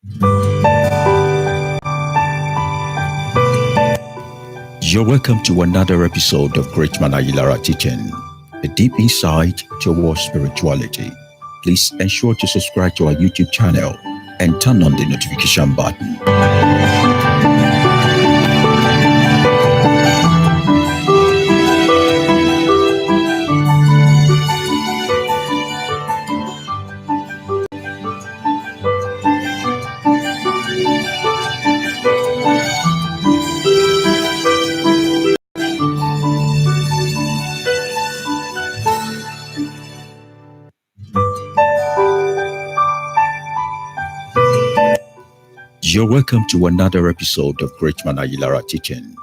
You're welcome to another episode of Greatman Ayilara teaching, a deep insight towards spirituality. Please ensure to subscribe to our YouTube channel and turn on the notification button. You're welcome to another episode of Greatman Ayilara teaching,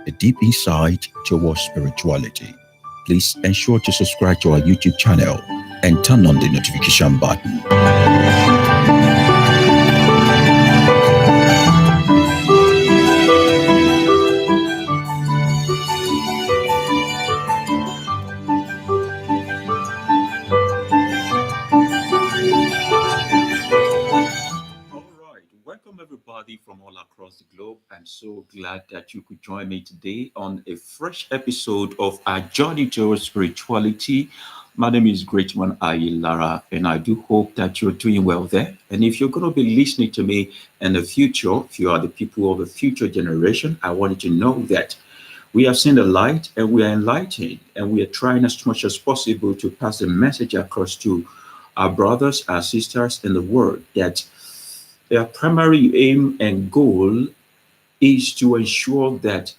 a deep insight towards spirituality. Please ensure to subscribe to our YouTube channel and turn on the notification button. Welcome everybody from all across the globe. I'm so glad that you could join me today on a fresh episode of our journey towards spirituality. My name is Greatman Ayilara, and I do hope that you're doing well there. And if you're going to be listening to me in the future, if you are the people of the future generation, I want you to know that we have seen the light and we are enlightened, and we are trying as much as possible to pass the message across to our brothers, our sisters in the world that their primary aim and goal is to ensure that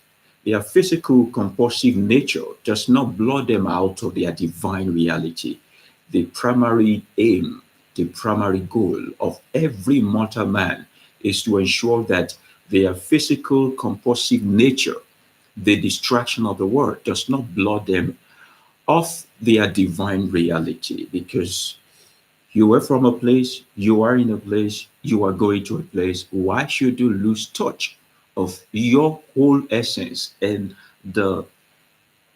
their physical compulsive nature does not blot them out of their divine reality. The primary aim, the primary goal of every mortal man is to ensure that their physical compulsive nature, the distraction of the world, does not blot them off their divine reality, because you were from a place, you are in a place, you are going to a place. Why should you lose touch of your whole essence and the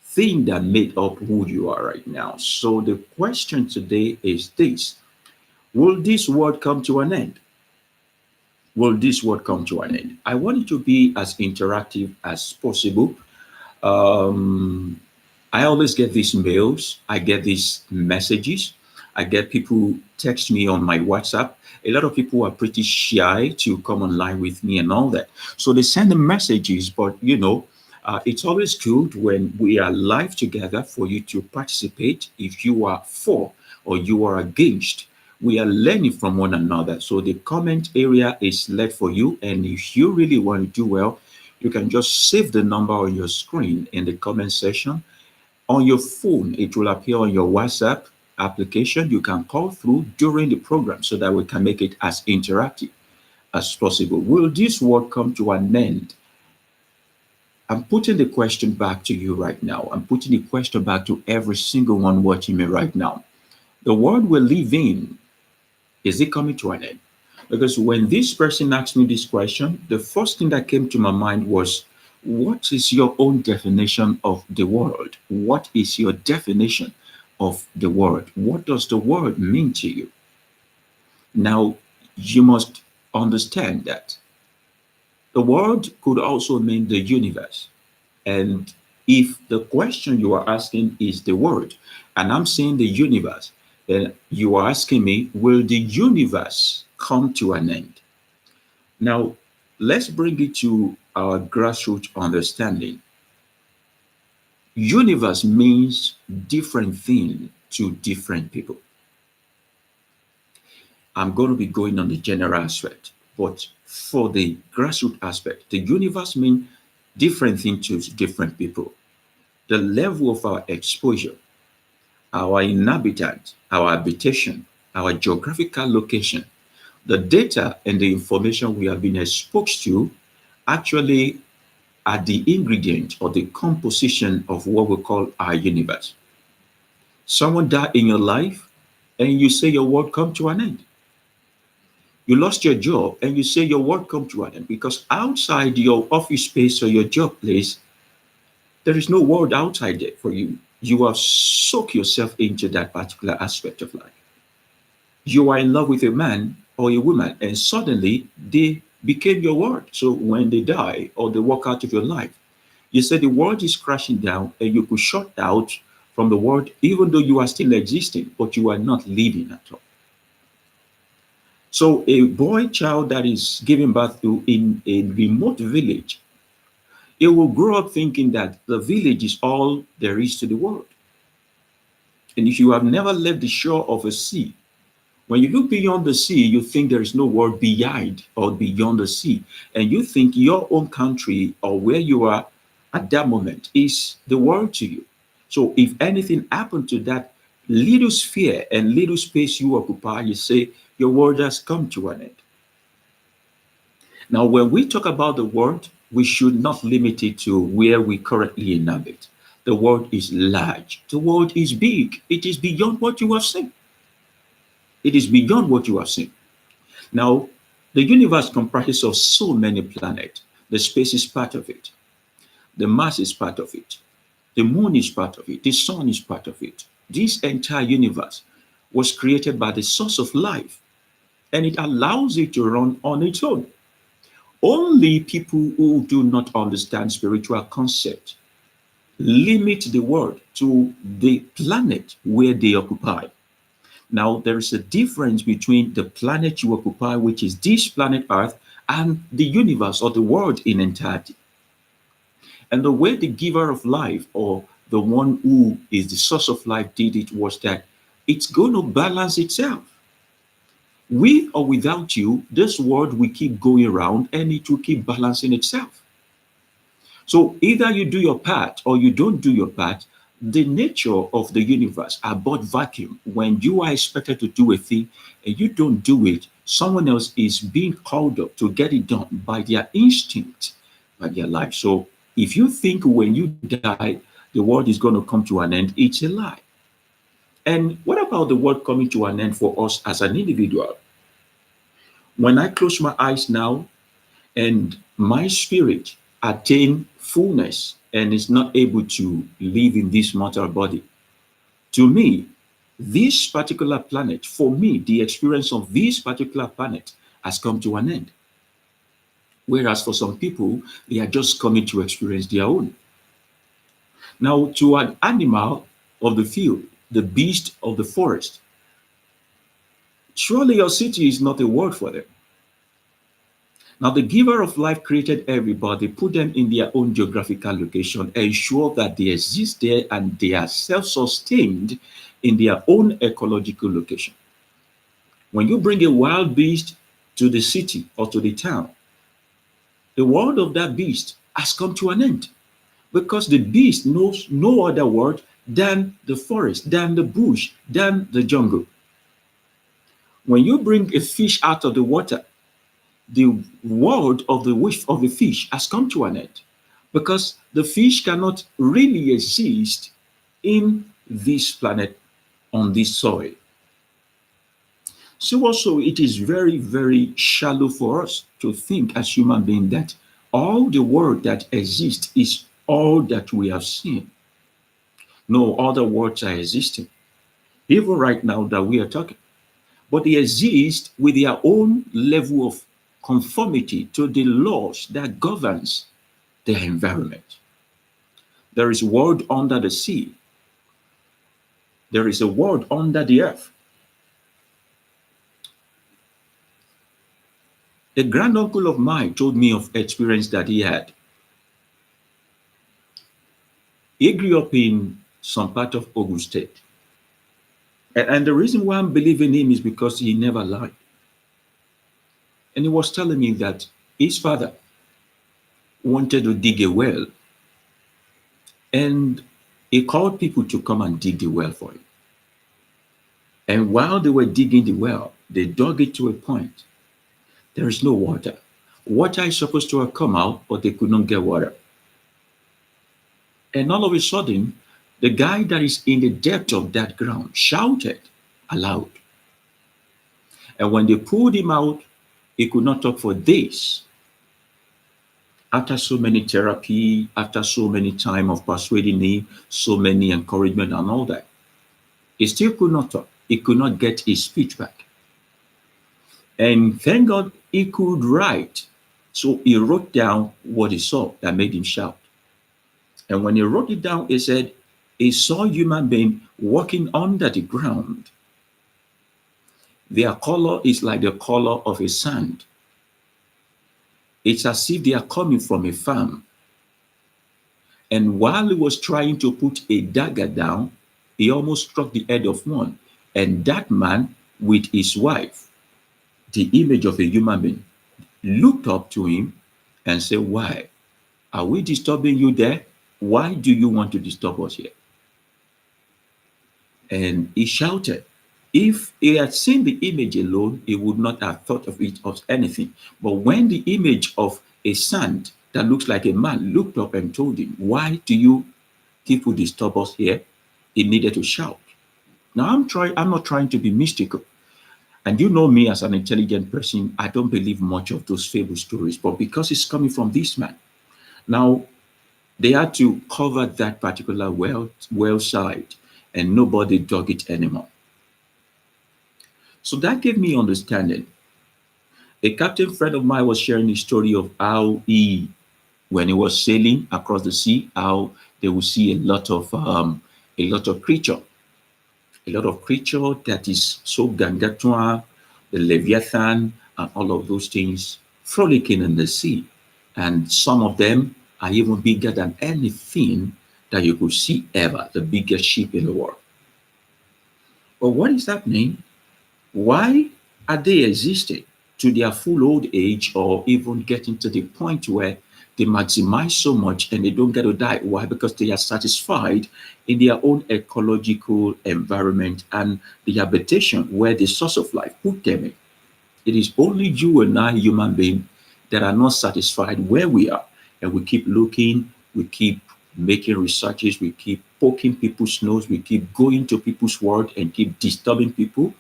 thing that made up who you are right now? So the question today is this: will this world come to an end? Will this world come to an end? I want it to be as interactive as possible. Um, I always get these mails, I get these messages, I get people text me on my WhatsApp. A lot of people are pretty shy to come online with me and all that. So they send the messages, but it's always good when we are live together for you to participate. If you are for or you are against, we are learning from one another. So the comment area is left for you. And if you really want to do well, you can just save the number on your screen in the comment section. On your phone, it will appear on your WhatsApp application. You can call through during the program so that we can make it as interactive as possible. Will this world come to an end? I'm putting the question back to you right now. I'm putting the question back to every single one watching me right now. The world we live in, is it coming to an end? Because when this person asked me this question, the first thing that came to my mind was, what is your own definition of the world? What is your definition of the word? What does the word mean to you? Now, you must understand that the word could also mean the universe. And if the question you are asking is the word, and I'm saying the universe, then you are asking me, will the universe come to an end? Now, let's bring it to our grassroots understanding. Universe means different thing to different people. I'm going to be going on the general aspect, but for the grassroots aspect, the universe means different thing to different people. The level of our exposure, our inhabitants, our habitation, our geographical location, the data and the information we have been exposed to actually are the ingredient or the composition of what we call our universe. Someone died in your life and you say your world come to an end. You lost your job and you say your world come to an end, because outside your office space or your job place, there is no world outside there for you. You have soaked yourself into that particular aspect of life. You are in love with a man or a woman, and suddenly they became your world. So when they die or they walk out of your life, you said the world is crashing down and you could shut out from the world even though you are still existing, but you are not living at all. So a boy child that is giving birth to in a remote village, it will grow up thinking that the village is all there is to the world. And if you have never left the shore of a sea, when you look beyond the sea, you think there is no world behind or beyond the sea. And you think your own country or where you are at that moment is the world to you. So if anything happened to that little sphere and little space you occupy, you say your world has come to an end. Now, when we talk about the world, we should not limit it to where we currently inhabit. The world is large. The world is big. It is beyond what you have seen. It is beyond what you have seen. Now, the universe comprises of so many planets. The space is part of it. The Mars is part of it. The moon is part of it. The sun is part of it. This entire universe was created by the source of life, and it allows it to run on its own. Only people who do not understand spiritual concept limit the world to the planet where they occupy. Now, there is a difference between the planet you occupy, which is this planet Earth, and the universe or the world in entirety. And the way the giver of life or the one who is the source of life did it was that it's going to balance itself. With or without you, this world will keep going around and it will keep balancing itself. So either you do your part or you don't do your part. The nature of the universe about vacuum, when you are expected to do a thing and you don't do it, someone else is being called up to get it done by their instinct, by their life. So if you think when you die, the world is going to come to an end, it's a lie. And what about the world coming to an end for us as an individual? When I close my eyes now and my spirit attain fullness and is not able to live in this mortal body, to me, this particular planet, for me, the experience of this particular planet has come to an end. Whereas for some people, they are just coming to experience their own. Now, to an animal of the field, the beast of the forest, surely your city is not a word for them. Now, the giver of life created everybody, put them in their own geographical location, ensure that they exist there and they are self-sustained in their own ecological location. When you bring a wild beast to the city or to the town, the world of that beast has come to an end because the beast knows no other word than the forest, than the bush, than the jungle. When you bring a fish out of the water, the world of the fish has come to an end because the fish cannot really exist in this planet on this soil. So also it is very, very shallow for us to think as human beings that all the world that exists is all that we have seen. No other worlds are existing, even right now that we are talking. But they exist with their own level of conformity to the laws that governs their environment. There is a world under the sea. There is a world under the earth. A granduncle of mine told me of experience that he had. He grew up in some part of Ogun State. And the reason why I'm believing him is because he never lied. And he was telling me that his father wanted to dig a well. And he called people to come and dig the well for him. And while they were digging the well, they dug it to a point. There is no water. Water is supposed to have come out, but they could not get water. And all of a sudden, the guy that is in the depth of that ground shouted aloud. And when they pulled him out, he could not talk for days. After so many therapy, after so many time of persuading him, so many encouragement and all that, he still could not talk. He could not get his speech back. And thank God he could write. So he wrote down what he saw that made him shout. And when he wrote it down, he said, he saw human being walking under the ground. Their color is like the color of a sand. It's as if they are coming from a farm. And while he was trying to put a dagger down, he almost struck the head of one. And that man, with his wife, the image of a human being, looked up to him and said, "Why? Are we disturbing you there? Why do you want to disturb us here?" And he shouted. If he had seen the image alone, he would not have thought of it of anything. But when the image of a sand that looks like a man looked up and told him, "Why do you people disturb us here?" he needed to shout. Now I'm not trying to be mystical. And you know me as an intelligent person, I don't believe much of those fable stories, but because it's coming from this man. Now they had to cover that particular well side, and nobody dug it anymore. So that gave me understanding. A captain friend of mine was sharing the story of how when he was sailing across the sea, how they would see a lot of creature, a lot of creature that is so gangatua, the Leviathan, and all of those things frolicking in the sea. And some of them are even bigger than anything that you could see ever, the biggest ship in the world. But what is happening? Why are they existing to their full old age or even getting to the point where they maximize so much and they don't get to die? Why? Because they are satisfied in their own ecological environment and the habitation where the source of life put them in. It is only you and I, human beings, that are not satisfied where we are. And we keep looking, we keep making researches, we keep poking people's nose, we keep going to people's world and keep disturbing people.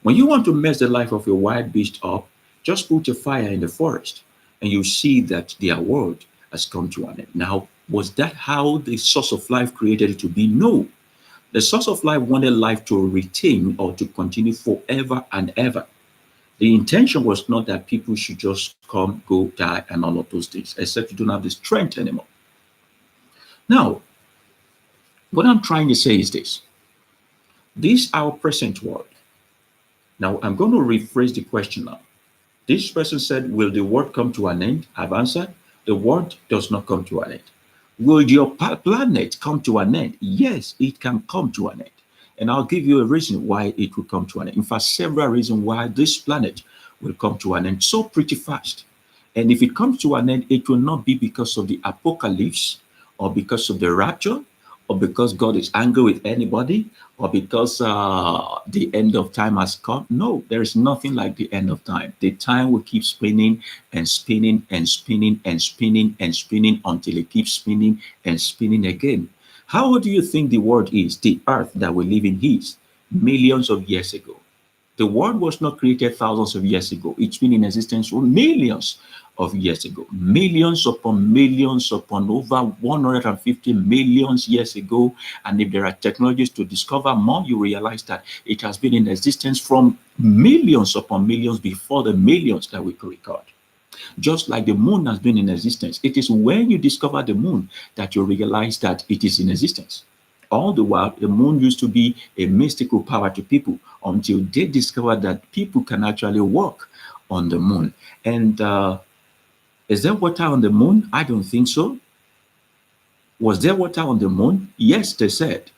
When you want to mess the life of a wild beast up, just put a fire in the forest and you see that their world has come to an end. Now, was that how the source of life created it to be? No. The source of life wanted life to retain or to continue forever and ever. The intention was not that people should just come, go, die, and all of those things, except you don't have the strength anymore. Now, what I'm trying to say is this our present world. Now, I'm going to rephrase the question now. This person said, "Will the world come to an end?" I've answered, the world does not come to an end. Will your planet come to an end? Yes, it can come to an end. And I'll give you a reason why it will come to an end. In fact, several reasons why this planet will come to an end so pretty fast. And if it comes to an end, it will not be because of the apocalypse or because of the rapture or because God is angry with anybody or because the end of time has come. No, there is nothing like the end of time. The time will keep spinning and spinning and spinning and spinning and spinning until it keeps spinning and spinning again. How old do you think the world is, the earth that we live in is? Millions of years ago. The world was not created thousands of years ago. It's been in existence for millions of years ago. Millions upon over 150 millions years ago. And if there are technologies to discover more, you realize that it has been in existence from millions upon millions before the millions that we could record. Just like the moon has been in existence. It is when you discover the moon that you realize that it is in existence. All the while, the moon used to be a mystical power to people until they discovered that people can actually walk on the moon. And is there water on the moon? I don't think so. Was there water on the moon? Yes, they said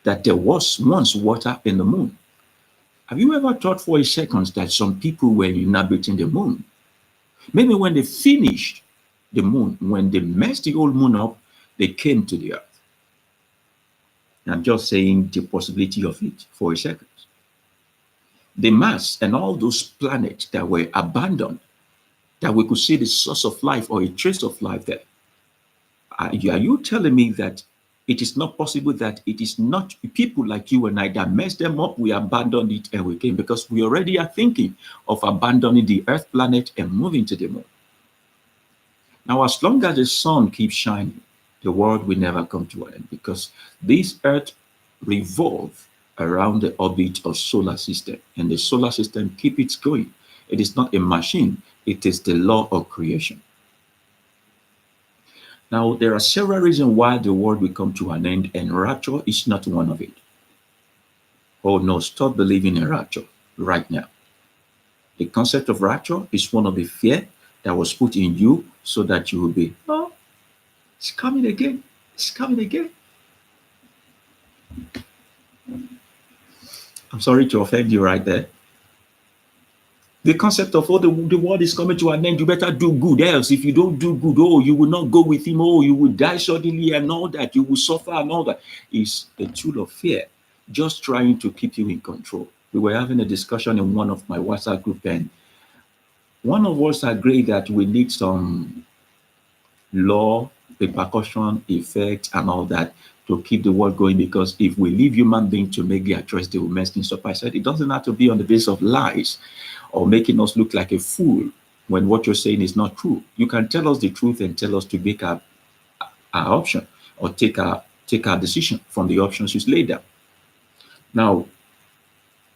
that there was once water in the moon. Have you ever thought for a second that some people were inhabiting the moon? Maybe when they finished the moon, when they messed the old moon up, they came to the earth. I'm just saying the possibility of it for a second. The Mars and all those planets that were abandoned, that we could see the source of life or a trace of life there. Are you telling me that it is not possible that it is not people like you and I that messed them up? We abandoned it and we came because we already are thinking of abandoning the Earth planet and moving to the moon. Now, as long as the sun keeps shining, the world will never come to an end because this Earth revolves around the orbit of solar system and the solar system keep it going. It is not a machine. It is the law of creation. Now, there are several reasons why the world will come to an end, and rapture is not one of it. Oh no, stop believing in rapture right now. The concept of rapture is one of the fear that was put in you so that you will be, oh, it's coming again. It's coming again. I'm sorry to offend you right there. The concept of, oh, the world is coming to an end, you better do good. Else, if you don't do good, oh, you will not go with him. Oh, you will die suddenly and all that. You will suffer and all that. Is a tool of fear, just trying to keep you in control. We were having a discussion in one of my WhatsApp group, and one of us agreed that we need some law, repercussion, effect, and all that to keep the world going. Because if we leave human beings to make their choice, they will mess things up. I said it doesn't have to be on the basis of lies or making us look like a fool when what you're saying is not true. You can tell us the truth and tell us to make our option or take our decision from the options you laid down. Now,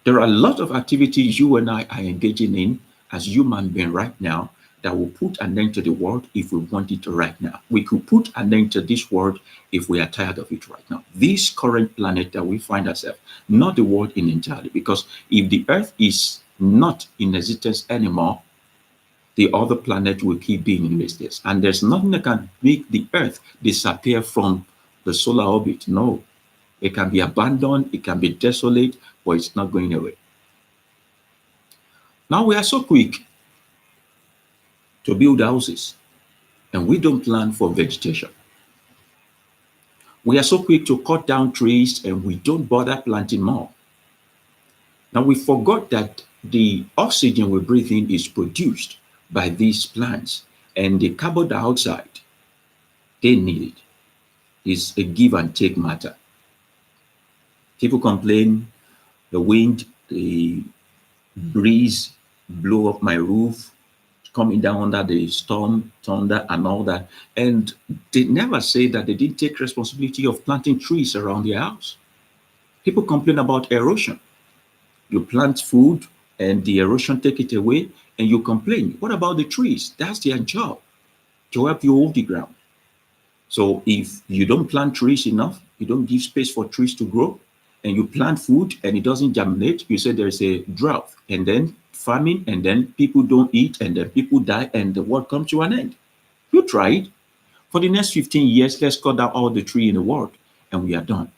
there are a lot of activities you and I are engaging in as human beings right now that will put an end to the world if we want it to right now. We could put an end to this world if we are tired of it right now. This current planet that we find ourselves, not the world in entirety, because if the earth is not in existence anymore, the other planet will keep being in existence. And there's nothing that can make the earth disappear from the solar orbit. No, it can be abandoned, it can be desolate, but it's not going away. Now we are so quick to build houses, and we don't plan for vegetation. We are so quick to cut down trees, and we don't bother planting more. Now we forgot that the oxygen we breathe in is produced by these plants, and the carbon dioxide they need it. It's a give and take matter. People complain the wind, the breeze blow up my roof, coming down under the storm, thunder, and all that. And they never say that they didn't take responsibility of planting trees around their house. People complain about erosion. You plant food and the erosion take it away and you complain. What about the trees? That's their job, to help you hold the ground. So if you don't plant trees enough, you don't give space for trees to grow, and you plant food and it doesn't germinate, you say there's a drought, and then famine, and then people don't eat, and then people die, and the world comes to an end. You tried. For the next 15 years, let's cut down all the tree in the world, and we are done.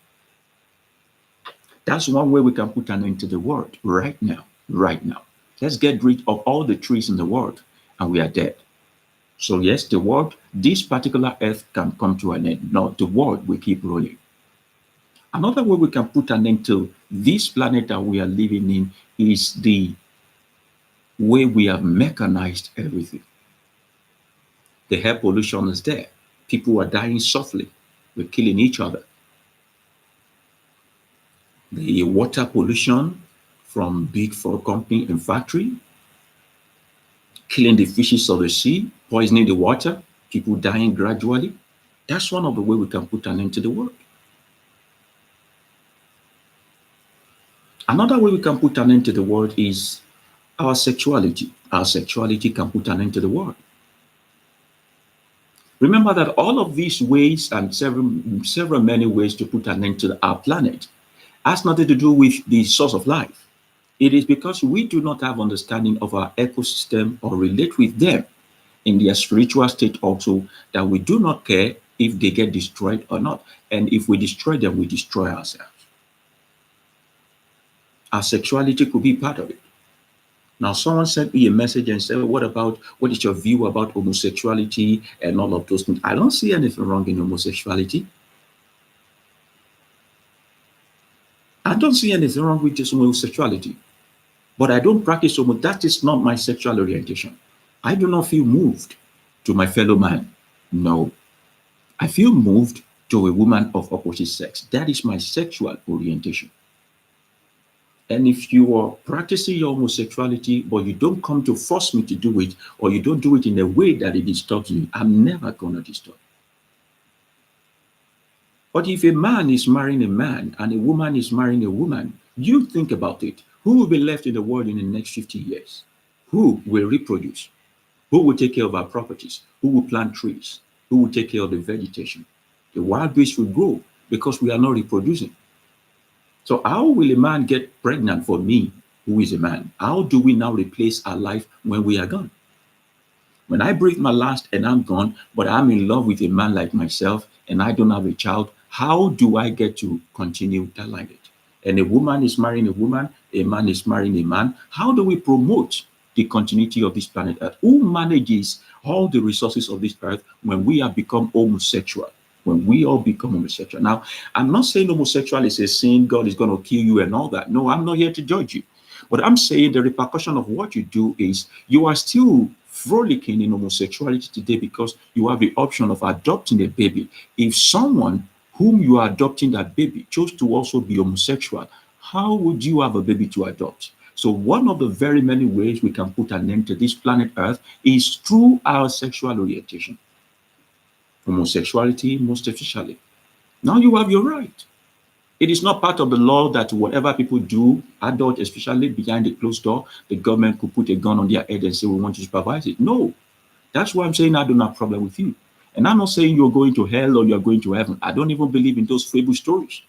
That's one way we can put an end to the world right now. Right now. Let's get rid of all the trees in the world, and we are dead. So yes, the world, this particular earth can come to an end. No, the world will keep rolling. Another way we can put an end to this planet that we are living in is the way we have mechanized everything. The air pollution is there. People are dying softly. We're killing each other. The water pollution from big food company and factory, killing the fishes of the sea, poisoning the water, people dying gradually. That's one of the ways we can put an end to the world. Another way we can put an end to the world is our sexuality. Our sexuality can put an end to the world. Remember that all of these ways and several many ways to put an end to our planet has nothing to do with the source of life. It is because we do not have understanding of our ecosystem or relate with them in their spiritual state also, that we do not care if they get destroyed or not. And if we destroy them, we destroy ourselves. Our sexuality could be part of it. Now, someone sent me a message and said, what is your view about homosexuality and all of those things? I don't see anything wrong in homosexuality. I don't see anything wrong with just homosexuality. But I don't practice homosexuality. That is not my sexual orientation. I do not feel moved to my fellow man. No. I feel moved to a woman of opposite sex. That is my sexual orientation. And if you are practicing your homosexuality, but you don't come to force me to do it, or you don't do it in a way that it disturbs me, I'm never going to disturb. But if a man is marrying a man and a woman is marrying a woman, you think about it. Who will be left in the world in the next 50 years? Who will reproduce? Who will take care of our properties? Who will plant trees? Who will take care of the vegetation? The wild beasts will grow because we are not reproducing. So how will a man get pregnant for me, who is a man? How do we now replace our life when we are gone? When I breathe my last and I'm gone, but I'm in love with a man like myself and I don't have a child, how do I get to continue that lineage? And a woman is marrying a woman, a man is marrying a man. How do we promote the continuity of this planet Earth? Who manages all the resources of this earth when we have become homosexual? When we all become homosexual. Now, I'm not saying homosexual is a sin, God is going to kill you and all that. No, I'm not here to judge you. But I'm saying the repercussion of what you do is you are still frolicking in homosexuality today because you have the option of adopting a baby. If someone whom you are adopting that baby chose to also be homosexual, how would you have a baby to adopt? So one of the very many ways we can put an end to this planet Earth is through our sexual orientation. Homosexuality, most officially. Now you have your right. It is not part of the law that whatever people do, adults especially behind a closed door, the government could put a gun on their head and say, we want to supervise it. No. That's why I'm saying I don't have a problem with you. And I'm not saying you're going to hell or you're going to heaven. I don't even believe in those fable stories.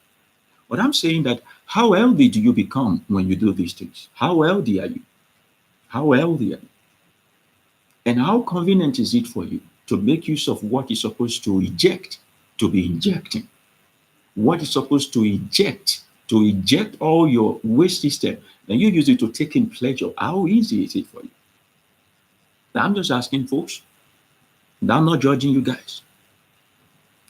But I'm saying that how healthy do you become when you do these things? How healthy are you? How healthy are you? And how convenient is it for you to make use of what is supposed to eject to be injecting? What is supposed to eject all your waste system, and you use it to take in pleasure. How easy is it for you? Now, I'm just asking folks. Now, I'm not judging you guys.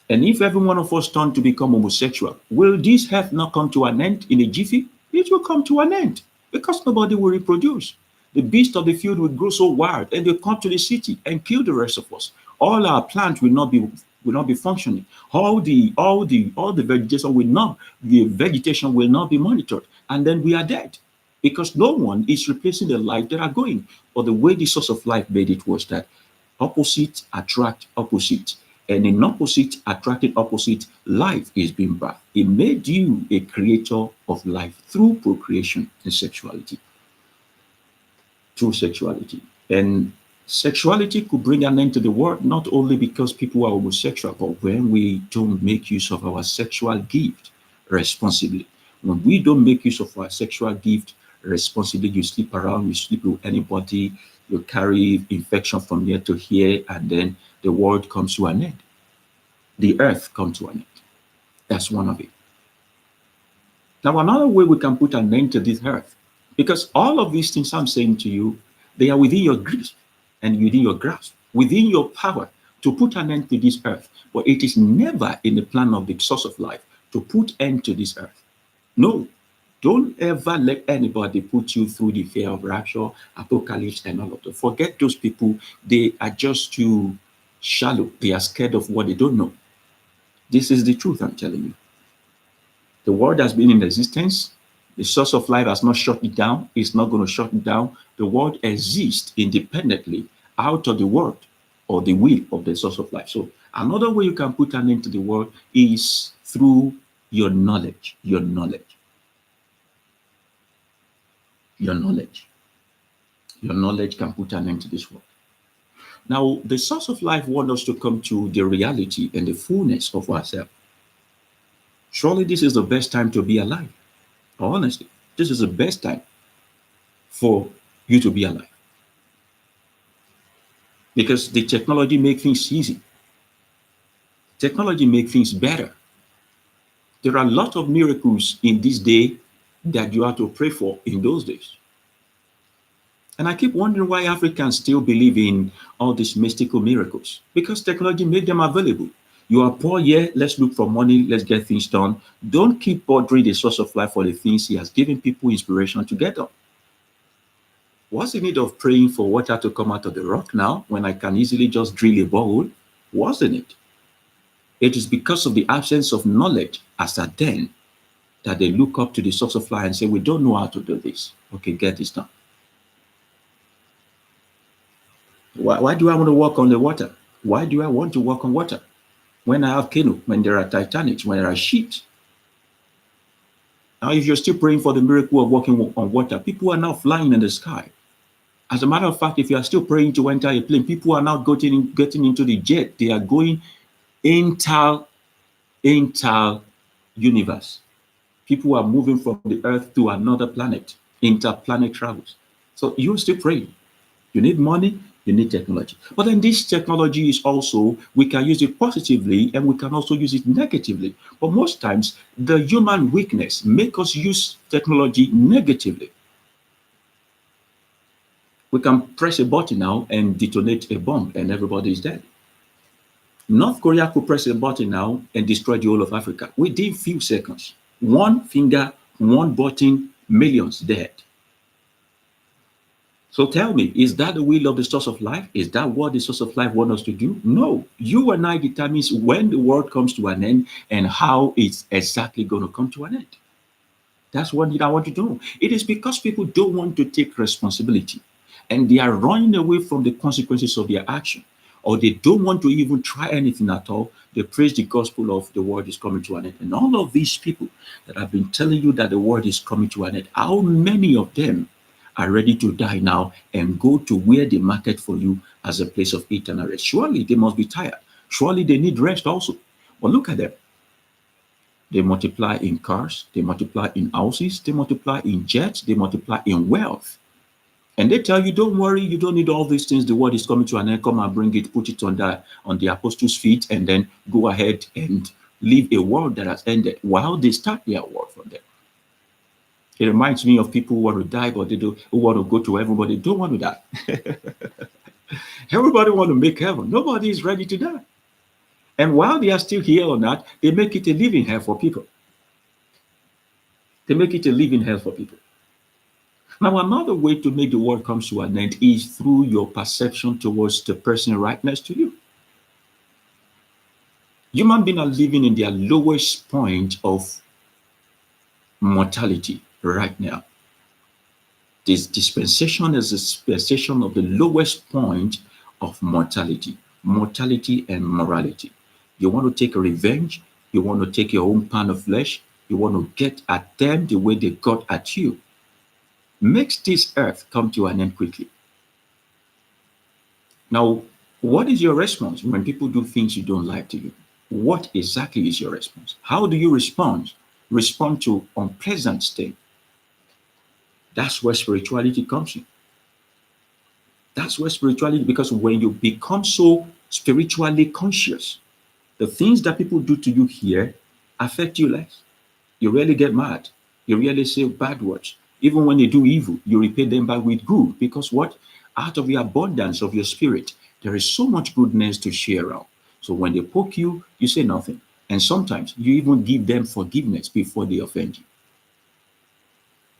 And if every one of us turn to become homosexual, will this earth not come to an end in a jiffy? It will come to an end because nobody will reproduce. The beasts of the field will grow so wild and they'll come to the city and kill the rest of us. All our plants will not be functioning. All the vegetation will not be monitored, and then we are dead because no one is replacing the life that are going. But the way the source of life made it was that opposite attract opposite, and in opposite attracting opposite, life is being birthed. It made you a creator of life through procreation and sexuality. Through sexuality. And sexuality could bring an end to the world not only because people are homosexual, but when we don't make use of our sexual gift responsibly. When we don't make use of our sexual gift responsibly, you sleep around, you sleep with anybody, you carry infection from here to here, and then the world comes to an end. The earth comes to an end. That's one of it. Now, another way we can put an end to this earth, because all of these things I'm saying to you, they are within your grasp and within your grasp, within your power to put an end to this earth. But it is never in the plan of the source of life to put end to this earth. No, don't ever let anybody put you through the fear of rapture, apocalypse, and all of that. Forget those people. They are just too shallow. They are scared of what they don't know. This is the truth I'm telling you. The world has been in existence. The source of life has not shut it down. It's not going to shut it down. The world exists independently out of the world or the will of the source of life. So another way you can put an end to the world is through your knowledge. Your knowledge. Your knowledge. Your knowledge can put an end to this world. Now, the source of life wants us to come to the reality and the fullness of ourselves. Surely this is the best time to be alive. Honestly, this is the best time for you to be alive. Because the technology makes things easy. Technology makes things better. There are a lot of miracles in this day that you have to pray for in those days. And I keep wondering why Africans still believe in all these mystical miracles. Because technology made them available. You are poor, yeah, let's look for money, let's get things done. Don't keep bothering the source of life for the things he has given people inspiration to get done. What's the need of praying for water to come out of the rock now when I can easily just drill a borehole? What's the need? It is because of the absence of knowledge as at then that they look up to the source of life and say, we don't know how to do this. Okay, get this done. Why do I want to walk on the water? Why do I want to walk on water? When I have canoe, when there are Titanics, when there are ships. Now, if you're still praying for the miracle of walking on water, people are now flying in the sky. As a matter of fact, if you are still praying to enter a plane, people are now getting into the jet. They are going inter universe. People are moving from the earth to another planet, interplanet travels. So you're still praying. You need money, you need technology. But then this technology is also, we can use it positively and we can also use it negatively. But most times, the human weakness make us use technology negatively. We can press a button now and detonate a bomb and everybody is dead. North Korea could press a button now and destroy the whole of Africa within few seconds. One finger, one button, millions dead. So tell me, is that the will of the source of life? Is that what the source of life wants us to do? No. You and I determines when the world comes to an end and how it's exactly going to come to an end. That's what I want to do. It is because people don't want to take responsibility and they are running away from the consequences of their action, or they don't want to even try anything at all. They praise the gospel of the world is coming to an end. And all of these people that have been telling you that the world is coming to an end, how many of them are ready to die now and go to where they market for you as a place of eternal rest? Surely they must be tired. Surely they need rest also. But look at them. They multiply in cars, they multiply in houses, they multiply in jets, they multiply in wealth. And they tell you, don't worry, you don't need all these things. The word is coming to an end. Come and bring it, put it on the apostles' feet, and then go ahead and live a world that has ended while they start their world from there. It reminds me of people who want to die, but they don't, who want to go to heaven, but they don't want to die. Everybody want to make heaven. Nobody is ready to die. And while they are still here on earth, they make it a living hell for people. They make it a living hell for people. Now, another way to make the world come to an end is through your perception towards the person right next to you. Human beings are living in their lowest point of mortality right now. This dispensation is a dispensation of the lowest point of mortality and morality. You want to take revenge, you want to take your own pound of flesh, you want to get at them the way they got at you. Makes this earth come to an end quickly. Now, what is your response when people do things you don't like to you? What exactly is your response? How do you respond? Respond to unpleasant state. That's where spirituality comes in. That's where spirituality, because when you become so spiritually conscious, the things that people do to you here affect you less. You rarely get mad. You rarely say bad words. Even when they do evil, you repay them back with good. Because what? Out of the abundance of your spirit, there is so much goodness to share around. So when they poke you, you say nothing. And sometimes you even give them forgiveness before they offend you.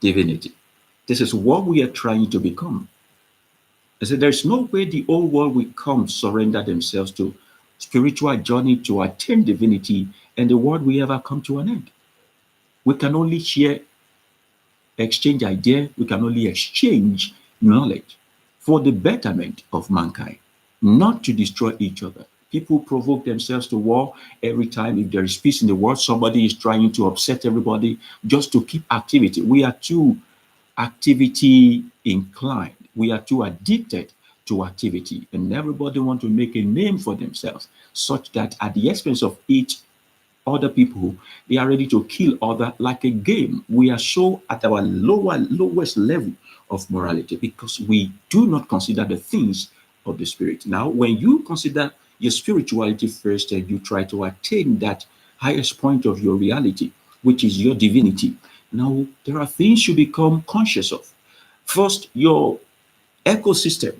Divinity. This is what we are trying to become. I said, there's no way the whole world will come surrender themselves to spiritual journey to attain divinity, and the world will ever come to an end. We can only share, exchange ideas, we can only exchange knowledge for the betterment of mankind, not to destroy each other. People provoke themselves to war every time. If there is peace in the world, somebody is trying to upset everybody just to keep activity. We are too activity inclined. We are too addicted to activity, and everybody want to make a name for themselves, such that at the expense of each other people, they are ready to kill other like a game. We are so at our lowest level of morality because we do not consider the things of the spirit. Now, when you consider your spirituality first and you try to attain that highest point of your reality, which is your divinity, now there are things you become conscious of. First, your ecosystem.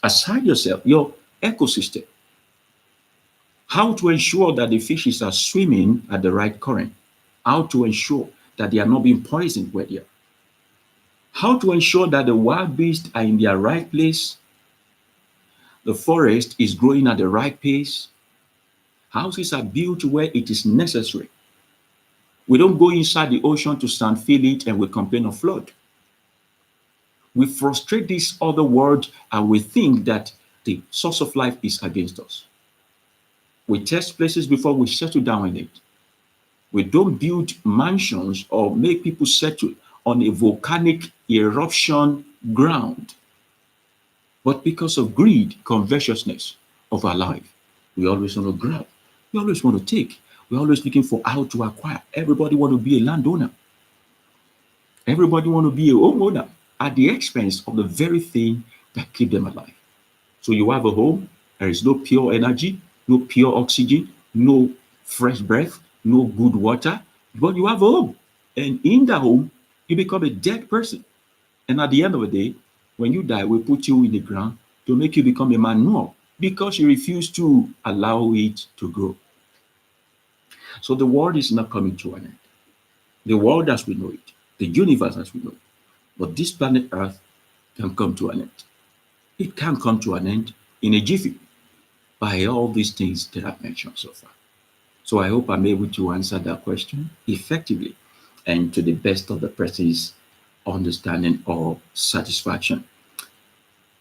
Aside yourself, your ecosystem. How to ensure that the fishes are swimming at the right current. How to ensure that they are not being poisoned where they are. How to ensure that the wild beasts are in their right place. The forest is growing at the right pace. Houses are built where it is necessary. We don't go inside the ocean to stand, feel it, and we complain of flood. We frustrate this other world and we think that the source of life is against us. We test places before we settle down in it. We don't build mansions or make people settle on a volcanic eruption ground. But because of greed, covetousness of our life, we always want to grab, we always want to take, we're always looking for how to acquire. Everybody want to be a landowner. Everybody want to be a homeowner at the expense of the very thing that keep them alive. So you have a home, there is no pure energy, no pure oxygen, no fresh breath, no good water, but you have a home. And in that home, you become a dead person. And at the end of the day, when you die, we put you in the ground to make you become a manure because you refuse to allow it to grow. So the world is not coming to an end. The world as we know it, the universe as we know it, but this planet Earth can come to an end. It can come to an end in a jiffy by all these things that I've mentioned so far. So I hope I'm able to answer that question effectively and to the best of the person's understanding or satisfaction.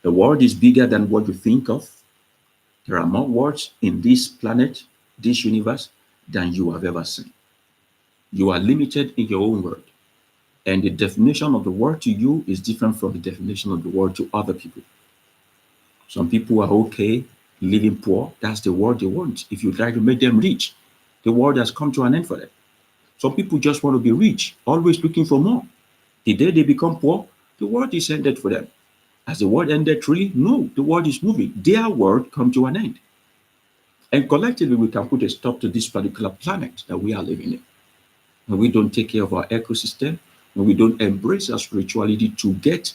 The world is bigger than what you think of. There are more worlds in this planet, this universe, than you have ever seen. You are limited in your own world. And the definition of the word to you is different from the definition of the word to other people. Some people are okay living poor. That's the world they want. If you try to make them rich, the world has come to an end for them. Some people just want to be rich, always looking for more. The day they become poor, the world is ended for them. Has the world ended truly? No, the world is moving. Their world come to an end. And collectively, we can put a stop to this particular planet that we are living in. When we don't take care of our ecosystem, when we don't embrace our spirituality to get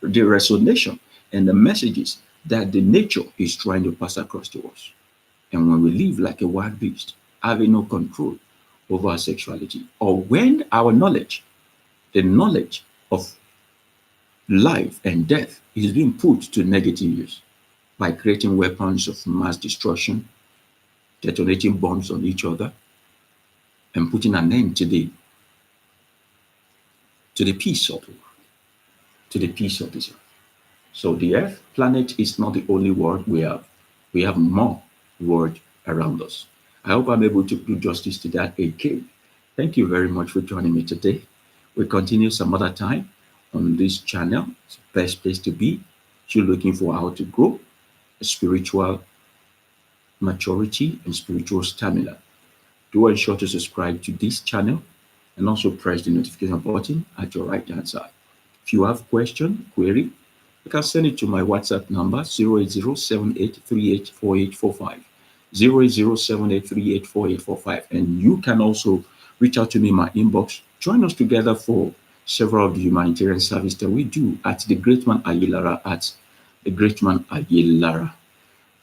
the resonation and the messages that the nature is trying to pass across to us. And when we live like a wild beast, having no control over our sexuality, or when our knowledge, the knowledge of life and death, is being put to negative use by creating weapons of mass destruction, detonating bombs on each other, and putting an end to the peace of the world, to the peace of this earth. So the Earth planet is not the only world we have. We have more world around us. I hope I'm able to do justice to that again. Thank you very much for joining me today. We'll continue some other time on this channel. It's the best place to be if you're looking for how to grow a spiritual maturity and spiritual stamina. Do ensure to subscribe to this channel and also press the notification button at your right hand side. If you have question, query, you can send it to my WhatsApp number 08078384845. 08078384845. And you can also reach out to me in my inbox. Join us together for several of the humanitarian service that we do at the Greatman Ayilara Ayilara.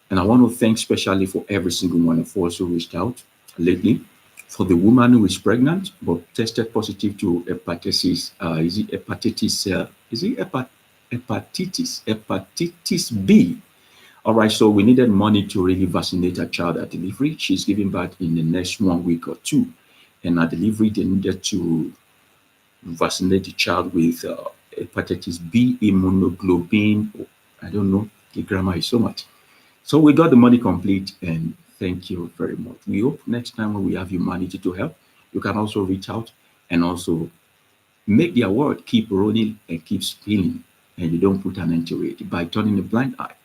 And I want to thank especially for every single one of us who reached out lately. For the woman who is pregnant but tested positive to hepatitis, hepatitis B. All right, so we needed money to really vaccinate her child at delivery. She's giving birth in the next 1 week or two. And at delivery, they needed to vaccinate the child with hepatitis B immunoglobulin. I don't know, the grammar is so much. So we got the money complete, and thank you very much. We hope next time when we have humanity to help, you can also reach out and also make the award keep rolling and keep spinning, and you don't put an end to it by turning a blind eye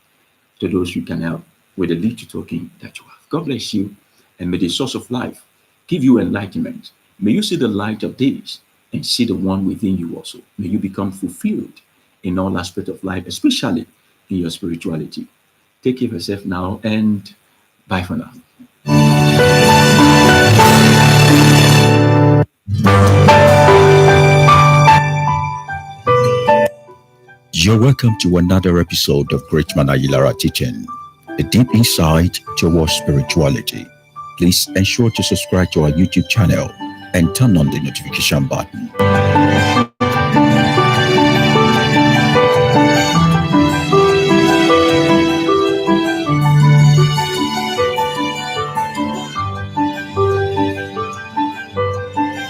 to those you can help with the little token that you have. God bless you, and may the source of life give you enlightenment. May you see the light of days and see the one within you also. May you become fulfilled in all aspects of life, especially in your spirituality. Take care of yourself now, and bye for now. You're welcome to another episode of Greatman Ayilara Teaching, a deep insight towards spirituality. Please ensure to subscribe to our YouTube channel and turn on the notification button.